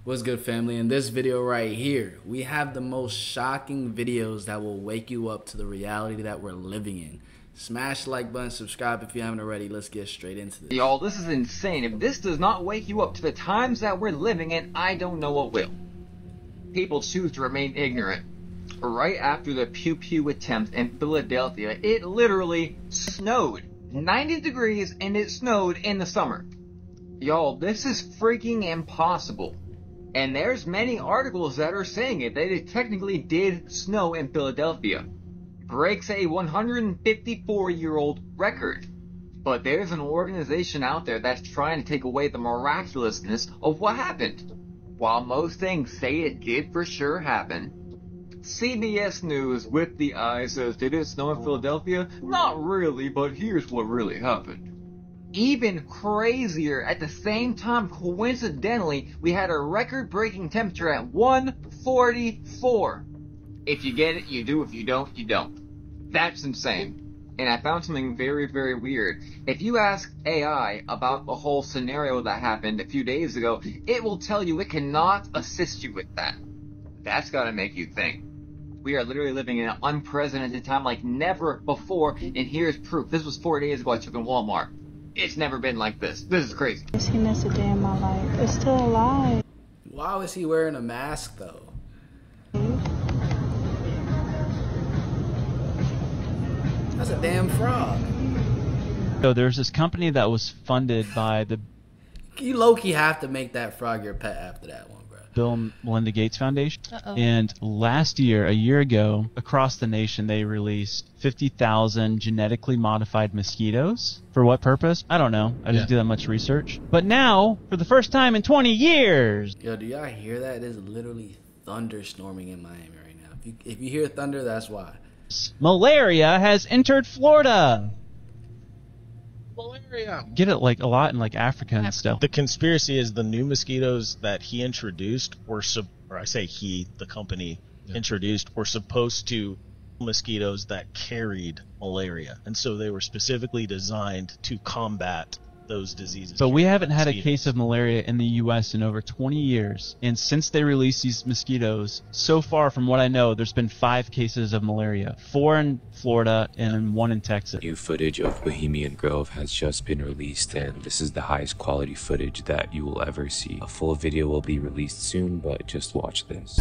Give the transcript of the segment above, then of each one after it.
What's good, family? In this video right here, we have the most shocking videos that will wake you up to the reality that we're living in. Smash the like button, subscribe if you haven't already. Let's get straight into this. Y'all, this is insane. If this does not wake you up to the times that we're living in, I don't know what will. People choose to remain ignorant. Right after the Pew Pew attempt in Philadelphia, it literally snowed. 90 degrees and it snowed in the summer. Y'all, this is freaking impossible. And there's many articles that are saying it, that it technically did snow in Philadelphia. Breaks a 154-year-old record. But there's an organization out there that's trying to take away the miraculousness of what happened. While most things say it did for sure happen, CBS News with the eye says, did it snow in Philadelphia? Not really, but here's what really happened. Even crazier, at the same time, coincidentally, we had a record-breaking temperature at 144. If you get it, you do. If you don't, you don't. That's insane. And I found something very, very weird. If you ask AI about the whole scenario that happened a few days ago, it will tell you it cannot assist you with that. That's gotta make you think. We are literally living in an unprecedented time like never before, and here's proof. This was 4 days ago I took in Walmart. It's never been like this. This is crazy. I've seen this a day in my life. It's still alive. Why was he wearing a mask, though? That's a damn frog. So there's this company that was funded by the You low-key have to make that frog your pet after that one, bro. Bill and Melinda Gates Foundation. And last year, a year ago, across the nation, they released 50,000 genetically modified mosquitoes. For what purpose? I don't know. I didn't do that much research. But now, for the first time in 20 years... Yo, do y'all hear that? It is literally thunderstorming in Miami right now. If you hear thunder, that's why. Malaria has entered Florida. Malaria. Get it like a lot in like Africa and stuff. The conspiracy is the new mosquitoes that he introduced were the company introduced were supposed to mosquitoes that carried malaria, and so they were specifically designed to combat those diseases. But we haven't had a case of malaria in the U.S. in over 20 years, and since they released these mosquitoes, so far from what I know, there's been 5 cases of malaria, 4 in Florida and 1 in Texas. New footage of Bohemian Grove has just been released, and this is the highest quality footage that you will ever see. A full video will be released soon, but just watch this.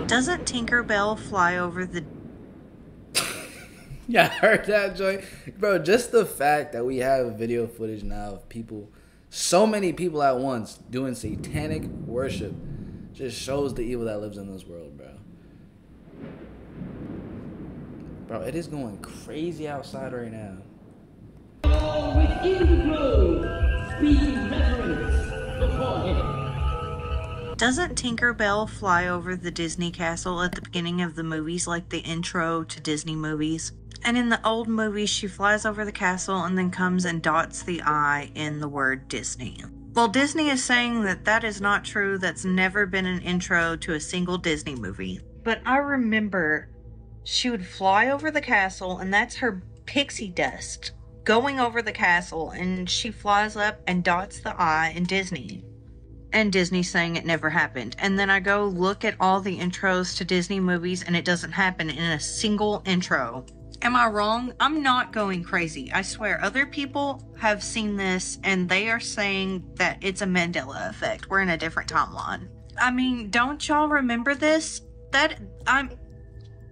Doesn't Tinkerbell fly over the... Yeah, I heard that joint. Bro, just the fact that we have video footage now of people, so many people at once doing satanic worship, just shows the evil that lives in this world, bro. Bro, it is going crazy outside right now. Doesn't Tinkerbell fly over the Disney castle at the beginning of the movies, like the intro to Disney movies? And in the old movies, she flies over the castle and then comes and dots the I in the word Disney. Well, Disney is saying that that is not true. That's never been an intro to a single Disney movie. But I remember she would fly over the castle, and that's her pixie dust going over the castle, and she flies up and dots the I in Disney. And Disney saying it never happened. And then I go look at all the intros to Disney movies, and it doesn't happen in a single intro. Am I wrong? I'm not going crazy. I swear, other people have seen this, and they are saying that it's a Mandela effect. We're in a different timeline. I mean, don't y'all remember this?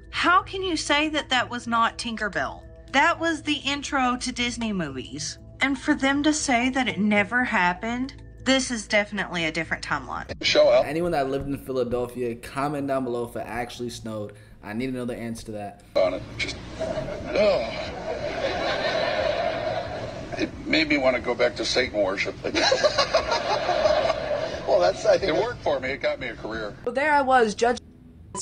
How can you say that that was not Tinkerbell? That was the intro to Disney movies. And for them to say that it never happened... This is definitely a different timeline. Show up. Anyone that lived in Philadelphia, comment down below if it actually snowed. I need to know the answer to that. On it, just it made me want to go back to Satan worship. Well, that's it worked for me. It got me a career. Well, there I was judging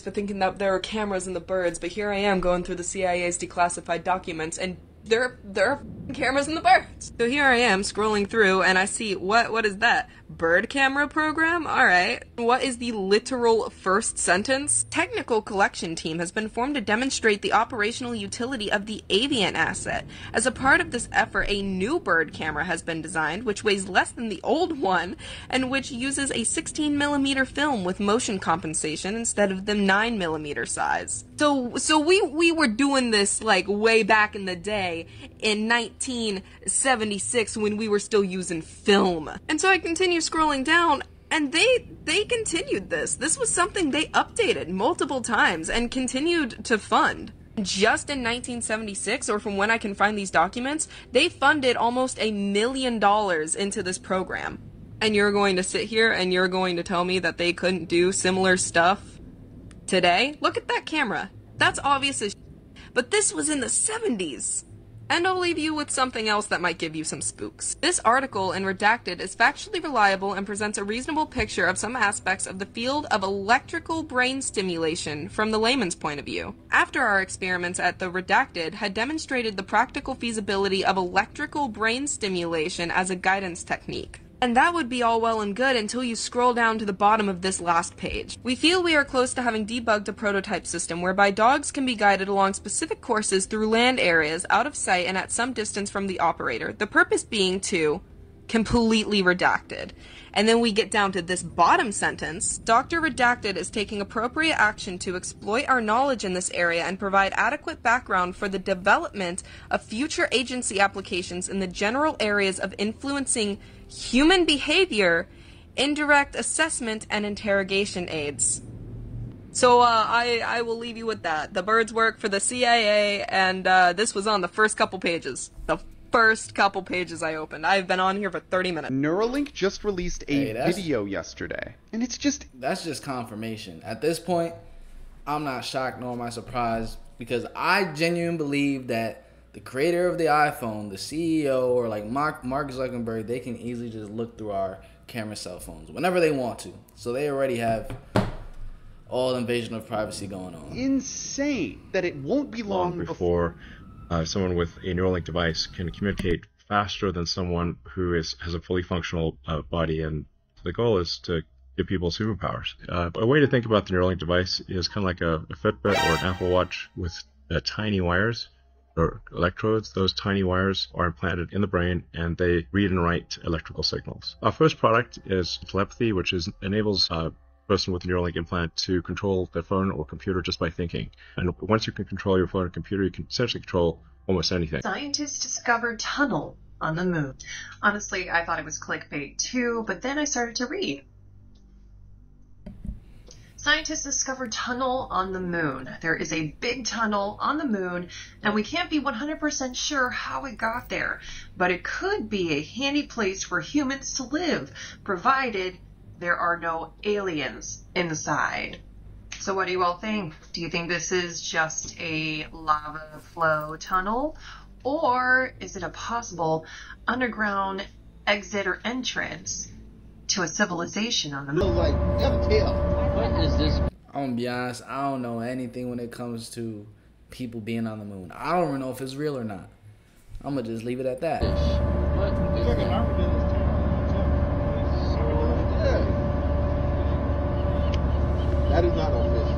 for thinking that there are cameras in the birds, but here I am going through the CIA's declassified documents, and there are cameras in the birds. So here I am scrolling through, and I see, what is that? Bird camera program? Alright. What is the literal first sentence? Technical collection team has been formed to demonstrate the operational utility of the Avian asset. As a part of this effort, a new bird camera has been designed, which weighs less than the old one, and which uses a 16mm film with motion compensation instead of the 9mm size. So we were doing this, like, way back in the day, in 1976, when we were still using film. And so I continue scrolling down, and they continued this. This was something they updated multiple times and continued to fund. Just in 1976, or from when I can find these documents, they funded almost $1 million into this program. And you're going to sit here and you're going to tell me that they couldn't do similar stuff today? Look at that camera. That's obvious as but this was in the 70s. And I'll leave you with something else that might give you some spooks. This article in Redacted is factually reliable and presents a reasonable picture of some aspects of the field of electrical brain stimulation from the layman's point of view. After our experiments at the Redacted had demonstrated the practical feasibility of electrical brain stimulation as a guidance technique. And that would be all well and good until you scroll down to the bottom of this last page. We feel we are close to having debugged a prototype system whereby dogs can be guided along specific courses through land areas, out of sight and at some distance from the operator, the purpose being to completely redacted. And then we get down to this bottom sentence. Dr. Redacted is taking appropriate action to exploit our knowledge in this area and provide adequate background for the development of future agency applications in the general areas of influencing human behavior, indirect assessment, and interrogation aids. So I will leave you with that. The birds work for the CIA, and this was on the first couple pages. The first couple pages I opened. I've been on here for 30 minutes. Neuralink just released a video yesterday, and it's just... That's just confirmation. At this point, I'm not shocked nor am I surprised, because I genuinely believe that the creator of the iPhone, the CEO, or like Mark Zuckerberg, they can easily just look through our camera cell phones whenever they want to. So they already have all invasion of privacy going on. Insane that it won't be long before someone with a Neuralink device can communicate faster than someone who has a fully functional body. And the goal is to give people superpowers. A way to think about the Neuralink device is kind of like a Fitbit or an Apple Watch with tiny wires or electrodes. Those tiny wires are implanted in the brain and they read and write electrical signals. Our first product is telepathy, which enables a person with a Neuralink implant to control their phone or computer just by thinking. And once you can control your phone or computer, you can essentially control almost anything. Scientists discovered tunnel on the moon. Honestly, I thought it was clickbait too, but then I started to read. Scientists discovered tunnel on the moon. There is a big tunnel on the moon, and we can't be 100% sure how it got there, but it could be a handy place for humans to live, provided there are no aliens inside. So what do you all think? Do you think this is just a lava flow tunnel, or is it a possible underground exit or entrance to a civilization on the moon? What is this? I'm gonna be honest, I don't know anything when it comes to people being on the moon. I don't even know if it's real or not. I'm gonna just leave it at that. That is not official.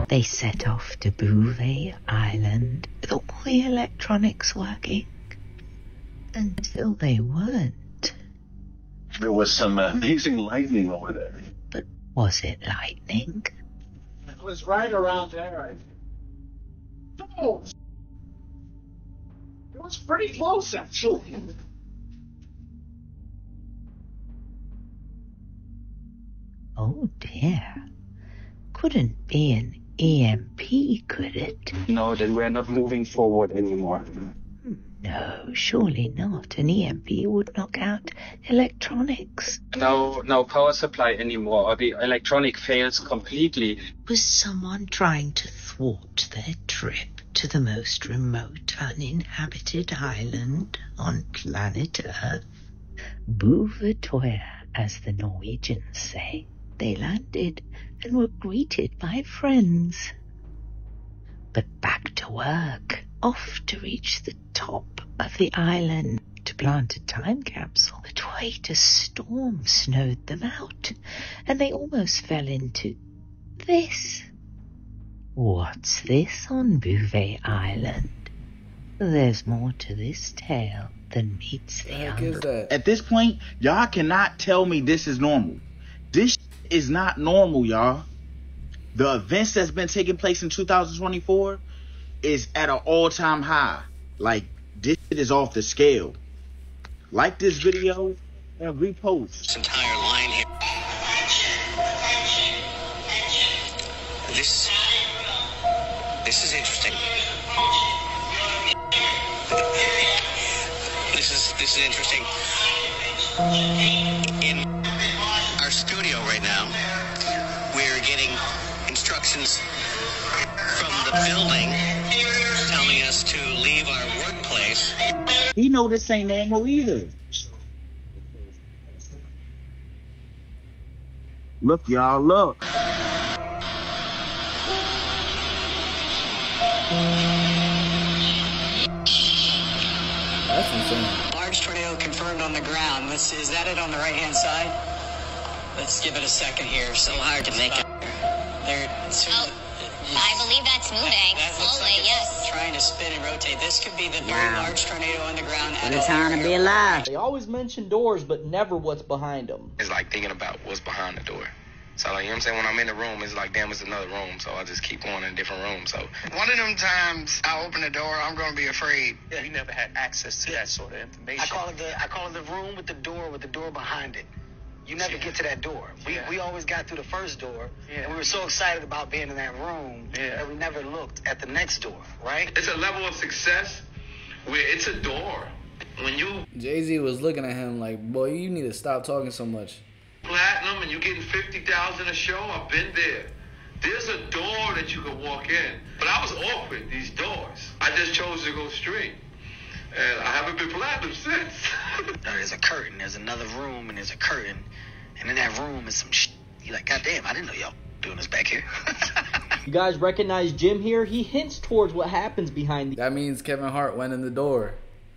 They set off to Bouvet Island with all the electronics working until they weren't. There was some amazing lightning over there. But was it lightning? It was right around there. Oh, it was pretty close, actually. Oh dear. Couldn't be an EMP, could it? No, then we're not moving forward anymore. No, surely not. An EMP would knock out electronics. No power supply anymore, or the electronic fails completely. Was someone trying to thwart their trip to the most remote uninhabited island on planet Earth? Bouvetøya, as the Norwegians say. They landed and were greeted by friends. But back to work, off to reach the top of the island to plant a time capsule. But wait, a storm snowed them out, and they almost fell into this. What's this on Bouvet Island? There's more to this tale than meets the eye. At this point, y'all cannot tell me this is normal. This is not normal, y'all. The events that's been taking place in 2024 is at an all-time high. Like, this shit is off the scale. Like this video and repost. This entire line here. This is interesting. This is interesting. In our studio right now, we're getting instructions from the building telling us to leave our workplace. He know this ain't normal either. Look, y'all, look. That's insane. Large tornado confirmed on the ground. Is that it on the right-hand side? Let's give it a second here. So hard to make it. I believe that's moving slowly, yes. Trying to spin and rotate. This could be the very large tornado on the ground. What a time to be alive. They always mention doors, but never what's behind them. It's like thinking about what's behind the door. So, like, you know what I'm saying? When I'm in the room, it's like, damn, it's another room. So I just keep going in different rooms. So one of them times I open the door, I'm going to be afraid. Yeah, you never had access to that sort of information. I call it the room with the door behind it. You never get to that door. We always got through the first door, and we were so excited about being in that room that we never looked at the next door, right? It's a level of success where it's a door. When you Jay-Z was looking at him like, boy, you need to stop talking so much. platinum and you're getting 50,000 a show, I've been there. There's a door that you can walk in. But I was awkward, these doors. I just chose to go straight. And I haven't been platinum since. There's a curtain, there's another room, and there's a curtain. And in that room is some shit. You're like, God damn, I didn't know y'all doing this back here. You guys recognize Jim here? He hints towards what happens behind That means Kevin Hart went in the door.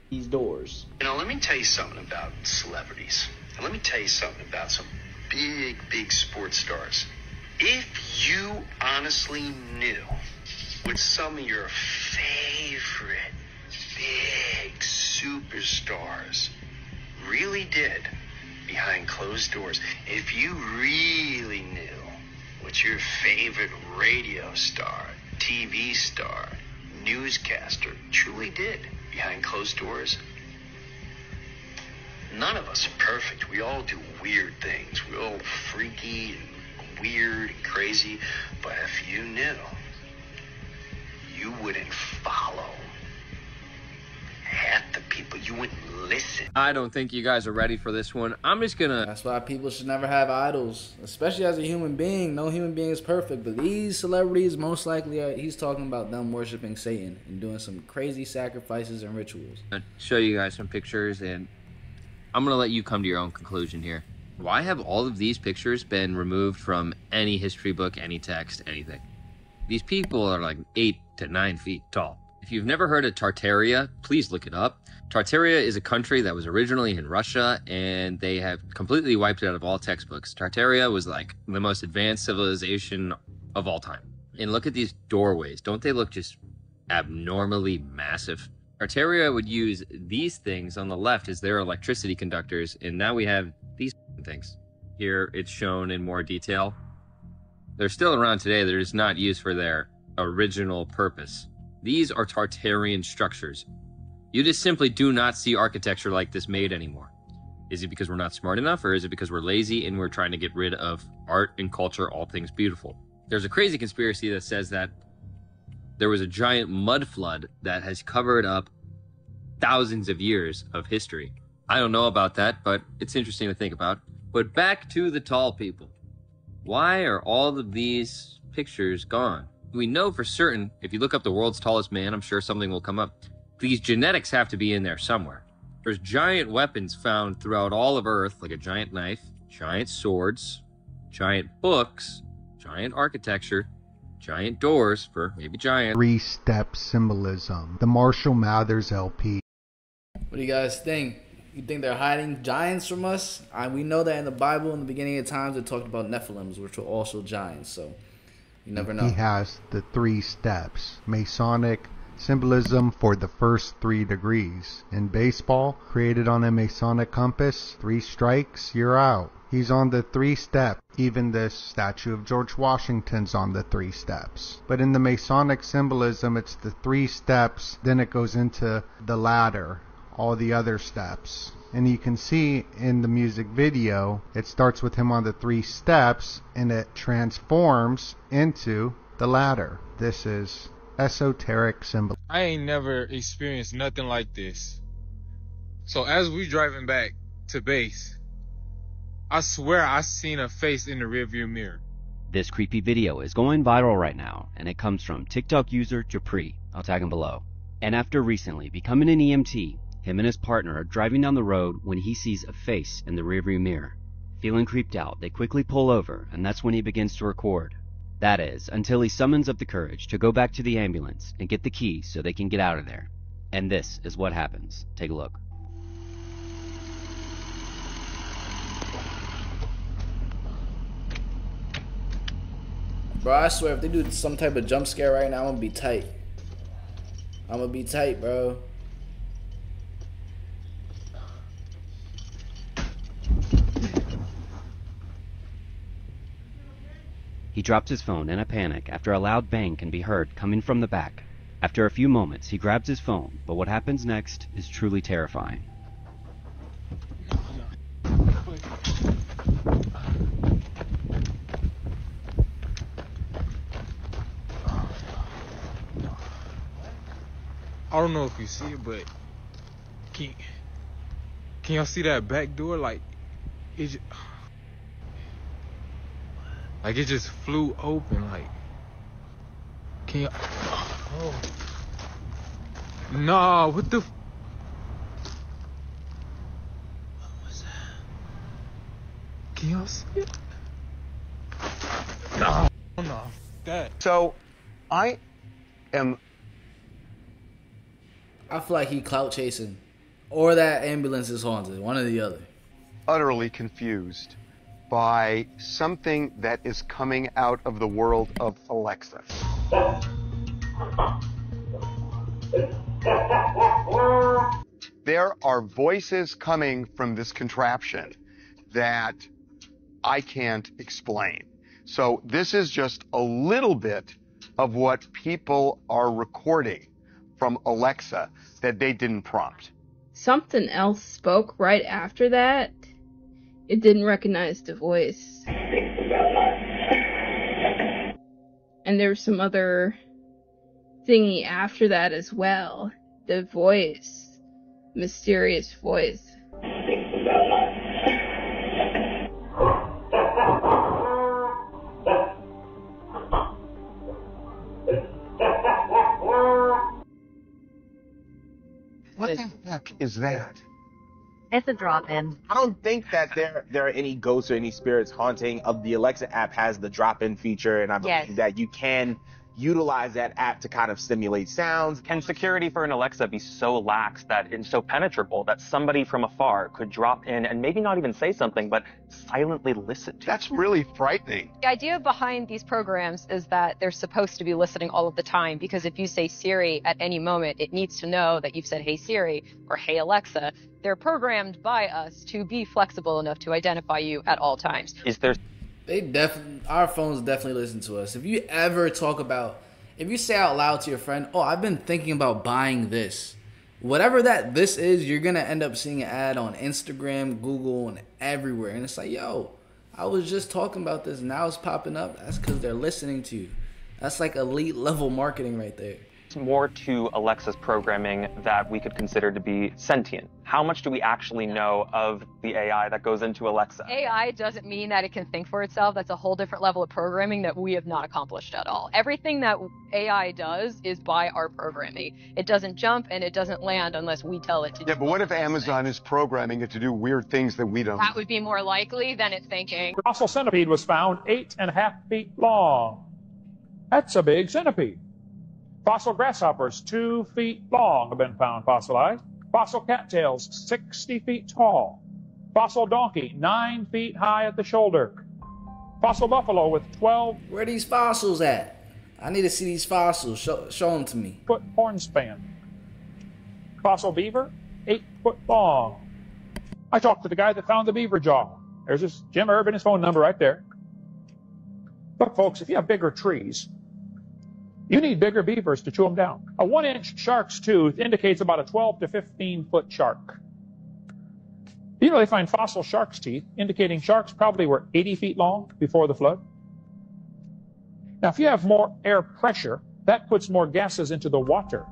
These doors. You know, let me tell you something about celebrities. And let me tell you something about some big sports stars. If you honestly knew what some of your favorite big superstars really did behind closed doors, if you really knew what your favorite radio star, TV star, newscaster truly did behind closed doors, none of us are perfect. We all do weird things. We're all freaky and weird and crazy. But if you knew, you wouldn't follow half the people. You wouldn't listen. I don't think you guys are ready for this one. I'm just gonna... That's why people should never have idols, especially as a human being. No human being is perfect, but these celebrities, most likely, he's talking about them worshiping Satan and doing some crazy sacrifices and rituals. I'll show you guys some pictures, and I'm gonna let you come to your own conclusion here. Why have all of these pictures been removed from any history book, any text, anything? These people are like 8 to 9 feet tall. If you've never heard of Tartaria, please look it up. Tartaria is a country that was originally in Russia, and they have completely wiped it out of all textbooks. Tartaria was like the most advanced civilization of all time. And look at these doorways. Don't they look just abnormally massive? Tartaria would use these things on the left as their electricity conductors, and now we have these things. Here it's shown in more detail. They're still around today. They're just not used for their original purpose. These are Tartarian structures. You just simply do not see architecture like this made anymore. Is it because we're not smart enough, or is it because we're lazy and we're trying to get rid of art and culture, all things beautiful? There's a crazy conspiracy that says that there was a giant mud flood that has covered up thousands of years of history. I don't know about that, but it's interesting to think about. But back to the tall people. Why are all of these pictures gone? We know for certain, if you look up the world's tallest man, I'm sure something will come up. These genetics have to be in there somewhere. There's giant weapons found throughout all of Earth, like a giant knife, giant swords, giant books, giant architecture, giant doors for maybe giant. 3-step symbolism. The Marshall Mathers LP. What do you guys think? You think they're hiding giants from us? We know that in the Bible, in the beginning of times, it talked about Nephilims, which were also giants. So you never know. He has the 3 steps. Masonic symbolism for the first 3 degrees. In baseball, created on a Masonic compass, 3 strikes, you're out. He's on the 3 step. Even the statue of George Washington's on the 3 steps. But in the Masonic symbolism, it's the 3 steps, then it goes into the ladder, all the other steps. And you can see in the music video, it starts with him on the 3 steps, and it transforms into the ladder. This is esoteric symbol. I ain't never experienced nothing like this. So as we driving back to base, I swear I seen a face in the rearview mirror. This creepy video is going viral right now, and it comes from TikTok user Japri. I'll tag him below. And after recently becoming an EMT, him and his partner are driving down the road when he sees a face in the rearview mirror. Feeling creeped out, they quickly pull over, and that's when he begins to record. That is, until he summons up the courage to go back to the ambulance and get the key so they can get out of there. And this is what happens. Take a look. Bro, I swear, if they do some type of jump scare right now, I'm gonna be tight. I'm gonna be tight, bro. He drops his phone in a panic after a loud bang can be heard coming from the back. After a few moments, he grabs his phone, but what happens next is truly terrifying. I don't know if you see it, but can y'all see that back door? Like it just flew open. Like, can y'all? Oh. Nah, what the? What was that? Can y'all see it? Nah, no, that. So, I feel like he clout chasing, or that ambulance is haunted. One or the other. Utterly confused by something that is coming out of the world of Alexa. There are voices coming from this contraption that I can't explain. So this is just a little bit of what people are recording from Alexa that they didn't prompt. Something else spoke right after that. It didn't recognize the voice. And there was some other thingy after that as well. The voice. Mysterious voice. What the heck is that? It's a drop-in. I don't think that there are any ghosts or any spirits haunting. The Alexa app has the drop-in feature, and I believe that you can utilize that app to kind of simulate sounds. Can security for an Alexa be so lax that it's so penetrable that somebody from afar could drop in and maybe not even say something, but silently listen to That's really frightening. The idea behind these programs is that they're supposed to be listening all of the time, because if you say Siri at any moment, it needs to know that you've said, "Hey Siri," or "Hey Alexa." They're programmed by us to be flexible enough to identify you at all times. Is there... Our phones definitely listen to us. If you ever talk about, if you say out loud to your friend, "Oh, I've been thinking about buying this," whatever that this is, you're gonna end up seeing an ad on Instagram, Google, and everywhere. And it's like, yo, I was just talking about this, now it's popping up. That's because they're listening to you. That's like elite level marketing right there. more to Alexa's programming that we could consider to be sentient? How much do we actually know of the AI that goes into Alexa? AI doesn't mean that it can think for itself. That's a whole different level of programming that we have not accomplished at all. Everything that AI does is by our programming. It doesn't jump and it doesn't land unless we tell it to do. Yeah, but what if Amazon is programming it to do weird things that we don't? That would be more likely than it thinking. Fossil centipede was found 8.5 feet long. That's a big centipede. Fossil grasshoppers 2 feet long have been found fossilized. Fossil cattails 60 feet tall. Fossil donkey 9 feet high at the shoulder. Fossil buffalo with 12. Where are these fossils at? I need to see these fossils. Show them to me. Foot horn span. Fossil beaver 8 foot long. I talked to the guy that found the beaver jaw. There's this Jim Erb and his phone number right there. Look, folks, if you have bigger trees, you need bigger beavers to chew them down. A 1-inch shark's tooth indicates about a 12 to 15 foot shark. You know, they find fossil shark's teeth indicating sharks probably were 80 feet long before the flood. Now, if you have more air pressure, that puts more gases into the water,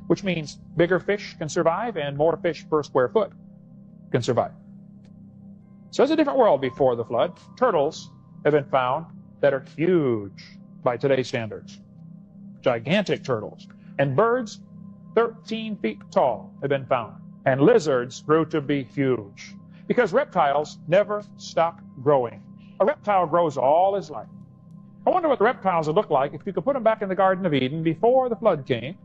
which means bigger fish can survive and more fish per square foot can survive. So it's a different world before the flood. Turtles have been found that are huge by today's standards. Gigantic turtles. And birds 13 feet tall have been found. And lizards grew to be huge. Because reptiles never stop growing. A reptile grows all his life. I wonder what the reptiles would look like if you could put them back in the Garden of Eden before the flood came,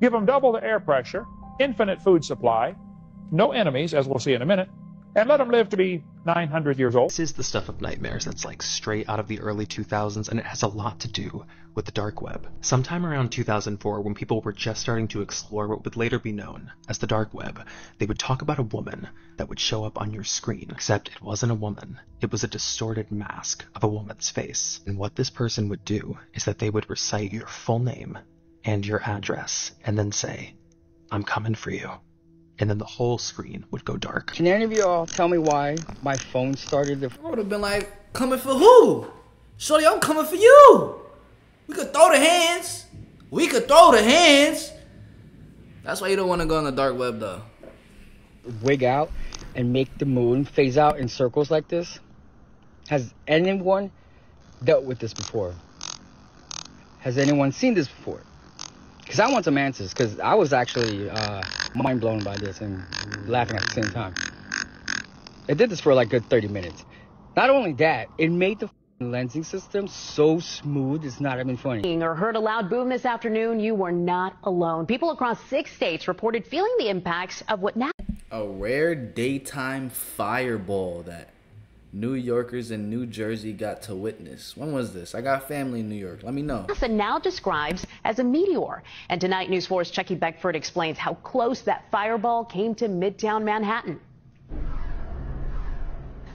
give them double the air pressure, infinite food supply, no enemies, as we'll see in a minute, and let them live to be 900 years old. This is the stuff of nightmares that's like straight out of the early 2000s, and it has a lot to do with the dark web. Sometime around 2004, when people were just starting to explore what would later be known as the dark web, they would talk about a woman that would show up on your screen, except it wasn't a woman. It was a distorted mask of a woman's face. And what this person would do is that they would recite your full name and your address, and then say, "I'm coming for you." And then the whole screen would go dark. Can any of you all tell me why my phone started to... I would have been like, coming for who? Shorty, I'm coming for you. We could throw the hands. We could throw the hands. That's why you don't want to go on the dark web, though. Wig out and make the moon phase out in circles like this? Has anyone dealt with this before? Has anyone seen this before? Because I want some answers, because I was actually mind blown by this and laughing at the same time. It did this for like a good 30 minutes. Not only that, it made the lensing system so smooth, it's not even funny. Or heard a loud boom this afternoon, you were not alone. People across 6 states reported feeling the impacts of what now... A rare daytime fireball that New Yorkers in New Jersey got to witness. When was this? I got family in New York. Let me know. NASA now describes as a meteor. And tonight, News 4's Chucky Beckford explains how close that fireball came to Midtown Manhattan.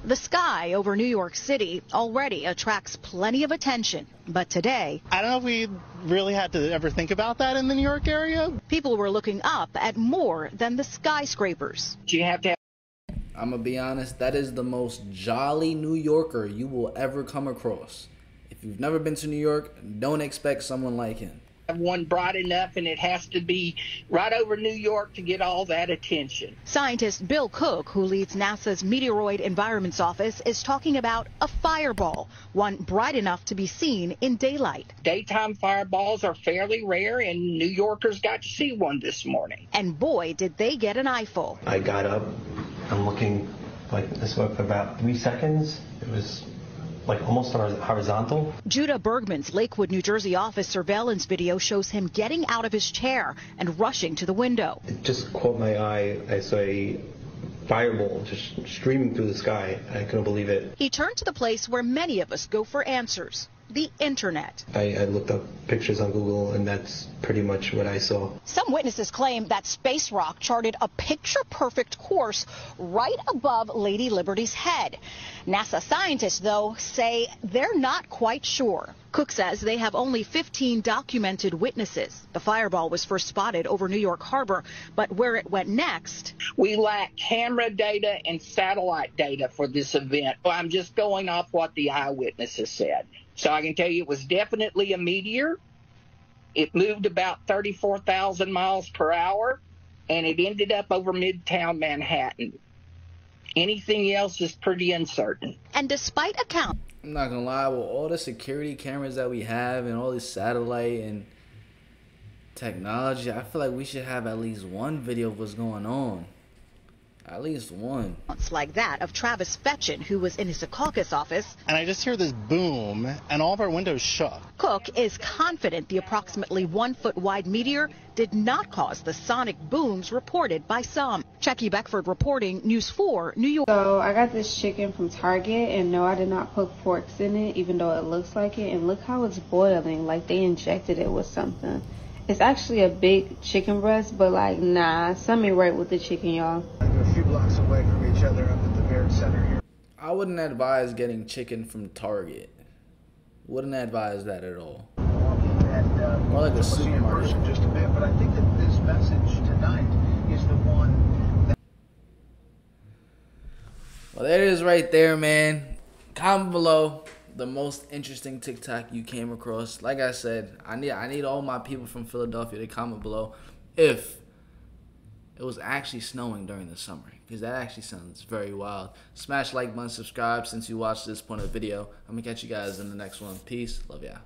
The sky over New York City already attracts plenty of attention. But today, I don't know if we really had to ever think about that in the New York area. People were looking up at more than the skyscrapers. You have to have... I'm gonna be honest, that is the most jolly New Yorker you will ever come across. If you've never been to New York, don't expect someone like him. One bright enough, and it has to be right over New York to get all that attention. Scientist Bill Cook, who leads NASA's Meteoroid Environments Office, is talking about a fireball, one bright enough to be seen in daylight. Daytime fireballs are fairly rare, and New Yorkers got to see one this morning. And boy, did they get an eyeful. I got up, I'm looking like this for about 3 seconds. It was like almost horizontal. Judah Bergman's Lakewood, New Jersey office surveillance video shows him getting out of his chair and rushing to the window. It just caught my eye. I saw a fireball just streaming through the sky. I couldn't believe it. He turned to the place where many of us go for answers. The internet. I looked up pictures on Google, and that's pretty much what I saw. Some witnesses claim that space rock charted a picture-perfect course right above Lady Liberty's head. NASA scientists, though, say they're not quite sure. Cook says they have only 15 documented witnesses. The fireball was first spotted over New York Harbor, but where it went next... We lack camera data and satellite data for this event. I'm just going off what the eyewitnesses said. So I can tell you it was definitely a meteor. It moved about 34,000 miles per hour, and it ended up over Midtown Manhattan. Anything else is pretty uncertain. And despite accounts, I'm not gonna lie, with all the security cameras that we have and all this satellite and technology, I feel like we should have at least one video of what's going on. At least one. It's like that of Travis Fetchin, who was in his Secaucus office. And I just hear this boom, and all of our windows shook. Cook is confident the approximately 1 foot wide meteor did not cause the sonic booms reported by some. Jackie Beckford reporting, News 4, New York. So I got this chicken from Target, and no, I did not put forks in it, even though it looks like it. And look how it's boiling, like they injected it with something. It's actually a big chicken breast, but like, nah, something right with the chicken, y'all. A few blocks away from each other up at the Barrett Center here. I wouldn't advise getting chicken from Target. Wouldn't advise that at all. More like a supermarket. Just a bit, but I think that this message tonight is the one that... Well, there it is right there, man. Comment below the most interesting TikTok you came across. Like I said, I need all my people from Philadelphia to comment below if it was actually snowing during the summer, because that actually sounds very wild. Smash like button, subscribe since you watched this point of the video. I'm gonna catch you guys in the next one. Peace, love ya.